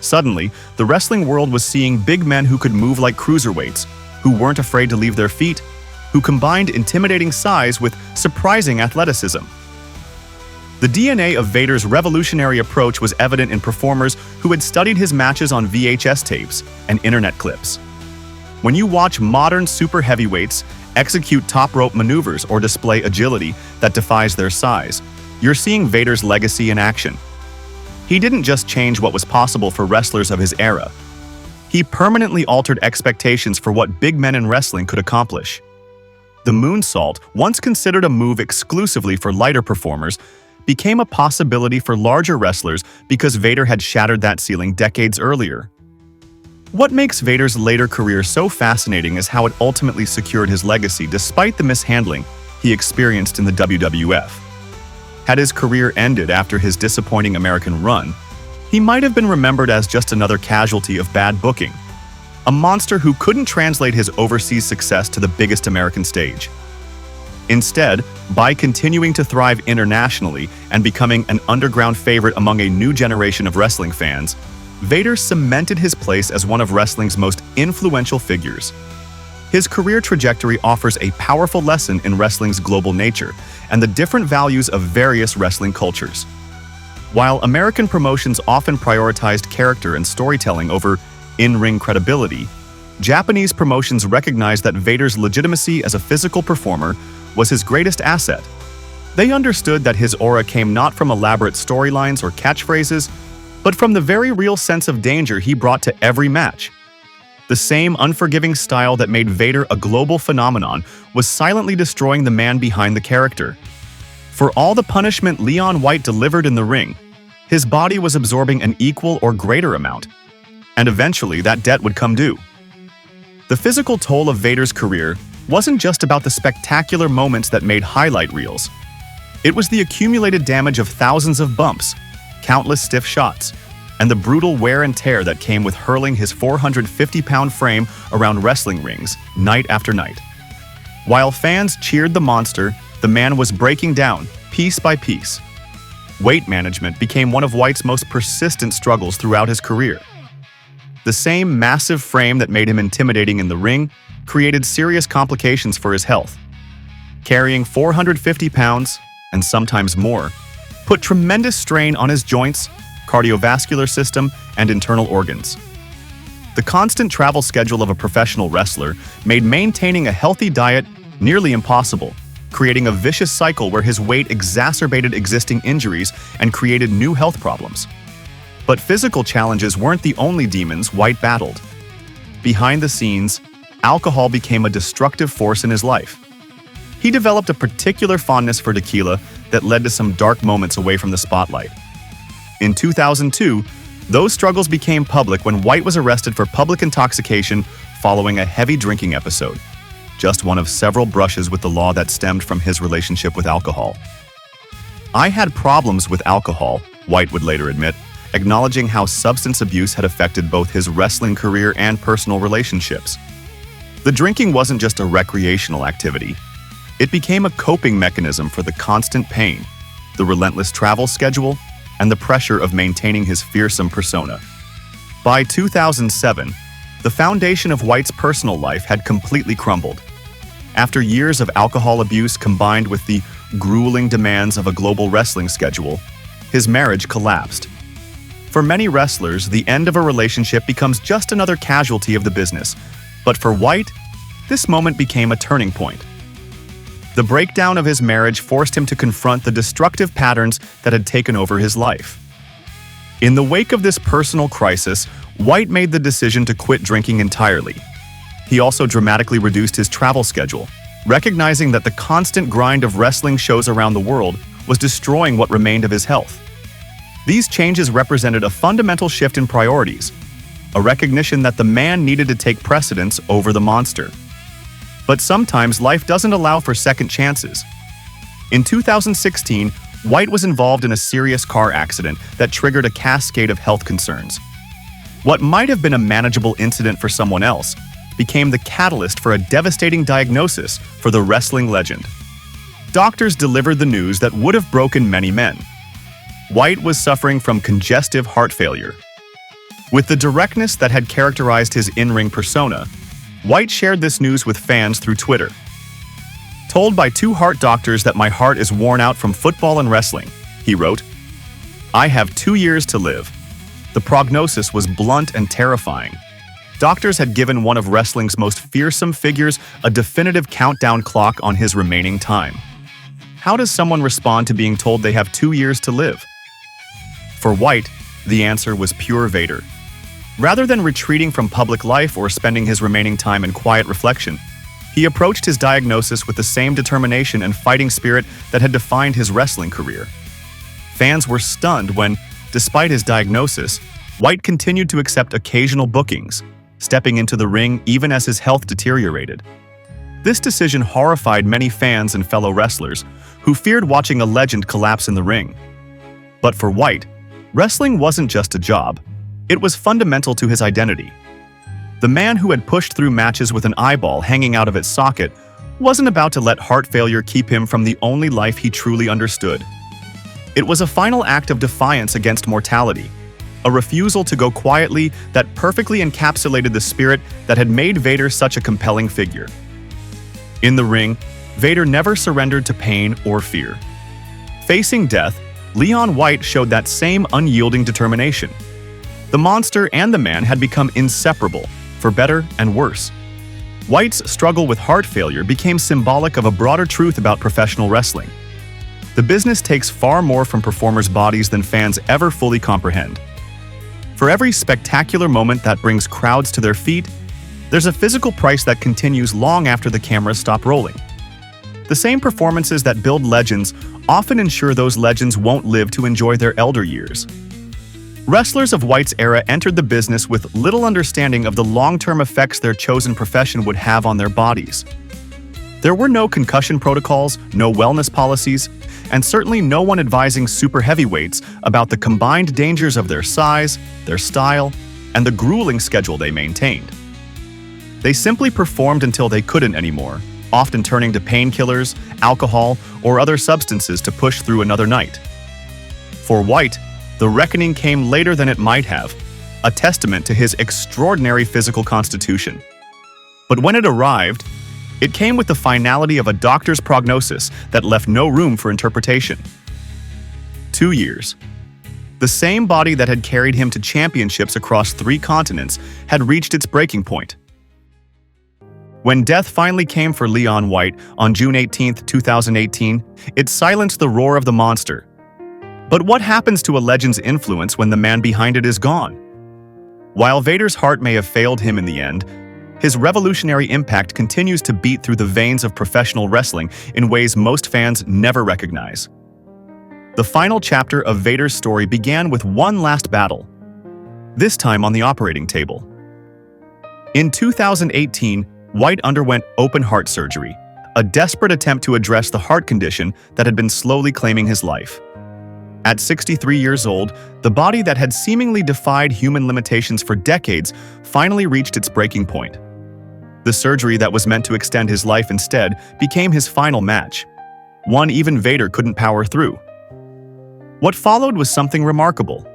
Speaker 1: Suddenly, the wrestling world was seeing big men who could move like cruiserweights, who weren't afraid to leave their feet, who combined intimidating size with surprising athleticism. The DNA of Vader's revolutionary approach was evident in performers who had studied his matches on VHS tapes and internet clips. When you watch modern super heavyweights execute top rope maneuvers or display agility that defies their size, you're seeing Vader's legacy in action. He didn't just change what was possible for wrestlers of his era. He permanently altered expectations for what big men in wrestling could accomplish. The moonsault, once considered a move exclusively for lighter performers, became a possibility for larger wrestlers because Vader had shattered that ceiling decades earlier. What makes Vader's later career so fascinating is how it ultimately secured his legacy despite the mishandling he experienced in the WWF. Had his career ended after his disappointing American run, he might have been remembered as just another casualty of bad booking, a monster who couldn't translate his overseas success to the biggest American stage. Instead, by continuing to thrive internationally and becoming an underground favorite among a new generation of wrestling fans, Vader cemented his place as one of wrestling's most influential figures. His career trajectory offers a powerful lesson in wrestling's global nature and the different values of various wrestling cultures. While American promotions often prioritized character and storytelling over in-ring credibility, Japanese promotions recognized that Vader's legitimacy as a physical performer was his greatest asset. They understood that his aura came not from elaborate storylines or catchphrases, but from the very real sense of danger he brought to every match. The same unforgiving style that made Vader a global phenomenon was silently destroying the man behind the character. For all the punishment Leon White delivered in the ring, his body was absorbing an equal or greater amount, and eventually that debt would come due. The physical toll of Vader's career wasn't just about the spectacular moments that made highlight reels. It was the accumulated damage of thousands of bumps, countless stiff shots, and the brutal wear and tear that came with hurling his 450-pound frame around wrestling rings night after night. While fans cheered the monster, the man was breaking down, piece by piece. Weight management became one of White's most persistent struggles throughout his career. The same massive frame that made him intimidating in the ring created serious complications for his health. Carrying 450 pounds, and sometimes more, put tremendous strain on his joints, cardiovascular system, and internal organs. The constant travel schedule of a professional wrestler made maintaining a healthy diet nearly impossible, creating a vicious cycle where his weight exacerbated existing injuries and created new health problems. But physical challenges weren't the only demons White battled. Behind the scenes, alcohol became a destructive force in his life. He developed a particular fondness for tequila that led to some dark moments away from the spotlight. In 2002, those struggles became public when White was arrested for public intoxication following a heavy drinking episode. just one of several brushes with the law that stemmed from his relationship with alcohol. "I had problems with alcohol," White would later admit, acknowledging how substance abuse had affected both his wrestling career and personal relationships. The drinking wasn't just a recreational activity. It became a coping mechanism for the constant pain, the relentless travel schedule, and the pressure of maintaining his fearsome persona. By 2007, the foundation of White's personal life had completely crumbled. After years of alcohol abuse combined with the grueling demands of a global wrestling schedule, his marriage collapsed. For many wrestlers, the end of a relationship becomes just another casualty of the business, but for White, this moment became a turning point. The breakdown of his marriage forced him to confront the destructive patterns that had taken over his life. In the wake of this personal crisis, White made the decision to quit drinking entirely. He also dramatically reduced his travel schedule, recognizing that the constant grind of wrestling shows around the world was destroying what remained of his health. These changes represented a fundamental shift in priorities, a recognition that the man needed to take precedence over the monster. But sometimes life doesn't allow for second chances. In 2016, White was involved in a serious car accident that triggered a cascade of health concerns. What might have been a manageable incident for someone else became the catalyst for a devastating diagnosis for the wrestling legend. Doctors delivered the news that would have broken many men. White was suffering from congestive heart failure. With the directness that had characterized his in-ring persona, White shared this news with fans through Twitter. "Told by two heart doctors that my heart is worn out from football and wrestling," he wrote. "I have 2 years to live." The prognosis was blunt and terrifying. Doctors had given one of wrestling's most fearsome figures a definitive countdown clock on his remaining time. How does someone respond to being told they have 2 years to live? For White, the answer was pure Vader. Rather than retreating from public life or spending his remaining time in quiet reflection, he approached his diagnosis with the same determination and fighting spirit that had defined his wrestling career. Fans were stunned when, despite his diagnosis, White continued to accept occasional bookings, stepping into the ring even as his health deteriorated. This decision horrified many fans and fellow wrestlers who feared watching a legend collapse in the ring. But for White, wrestling wasn't just a job. It was fundamental to his identity. The man who had pushed through matches with an eyeball hanging out of its socket wasn't about to let heart failure keep him from the only life he truly understood. It was a final act of defiance against mortality, a refusal to go quietly that perfectly encapsulated the spirit that had made Vader such a compelling figure. In the ring, Vader never surrendered to pain or fear. Facing death, Leon White showed that same unyielding determination. The monster and the man had become inseparable, for better and worse. White's struggle with heart failure became symbolic of a broader truth about professional wrestling. The business takes far more from performers' bodies than fans ever fully comprehend. For every spectacular moment that brings crowds to their feet, there's a physical price that continues long after the cameras stop rolling. The same performances that build legends often ensure those legends won't live to enjoy their elder years. Wrestlers of White's era entered the business with little understanding of the long-term effects their chosen profession would have on their bodies. There were no concussion protocols, no wellness policies, and certainly no one advising super heavyweights about the combined dangers of their size, their style, and the grueling schedule they maintained. They simply performed until they couldn't anymore, often turning to painkillers, alcohol, or other substances to push through another night. For White, the reckoning came later than it might have, a testament to his extraordinary physical constitution. But when it arrived, it came with the finality of a doctor's prognosis that left no room for interpretation. 2 years. The same body that had carried him to championships across 3 continents had reached its breaking point. When death finally came for Leon White on June 18, 2018, it silenced the roar of the monster. But what happens to a legend's influence when the man behind it is gone? While Vader's heart may have failed him in the end, his revolutionary impact continues to beat through the veins of professional wrestling in ways most fans never recognize. The final chapter of Vader's story began with one last battle, this time on the operating table. In 2018, White underwent open heart surgery, a desperate attempt to address the heart condition that had been slowly claiming his life. At 63 years old, the body that had seemingly defied human limitations for decades finally reached its breaking point. The surgery that was meant to extend his life instead became his final match, one even Vader couldn't power through. What followed was something remarkable.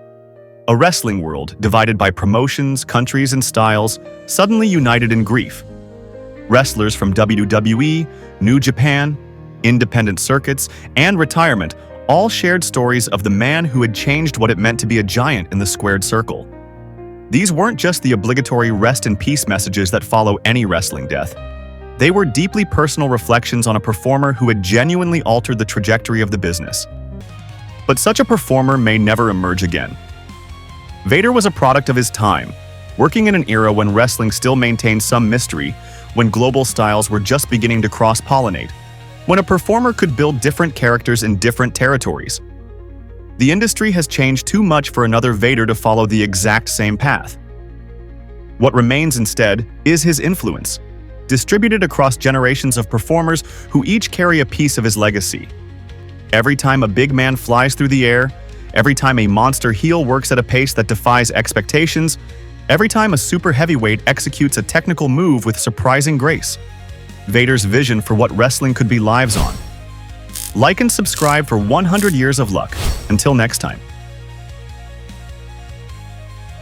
Speaker 1: A wrestling world divided by promotions, countries, and styles suddenly united in grief. Wrestlers from WWE, New Japan, independent circuits, and retirement all shared stories of the man who had changed what it meant to be a giant in the squared circle. These weren't just the obligatory rest in peace messages that follow any wrestling death. They were deeply personal reflections on a performer who had genuinely altered the trajectory of the business. But such a performer may never emerge again. Vader was a product of his time, working in an era when wrestling still maintained some mystery, when global styles were just beginning to cross-pollinate, when a performer could build different characters in different territories. The industry has changed too much for another Vader to follow the exact same path. What remains instead is his influence, distributed across generations of performers who each carry a piece of his legacy. Every time a big man flies through the air, every time a monster heel works at a pace that defies expectations, every time a super heavyweight executes a technical move with surprising grace, Vader's vision for what wrestling could be lives on. Like and subscribe for 100 years of luck. Until next time.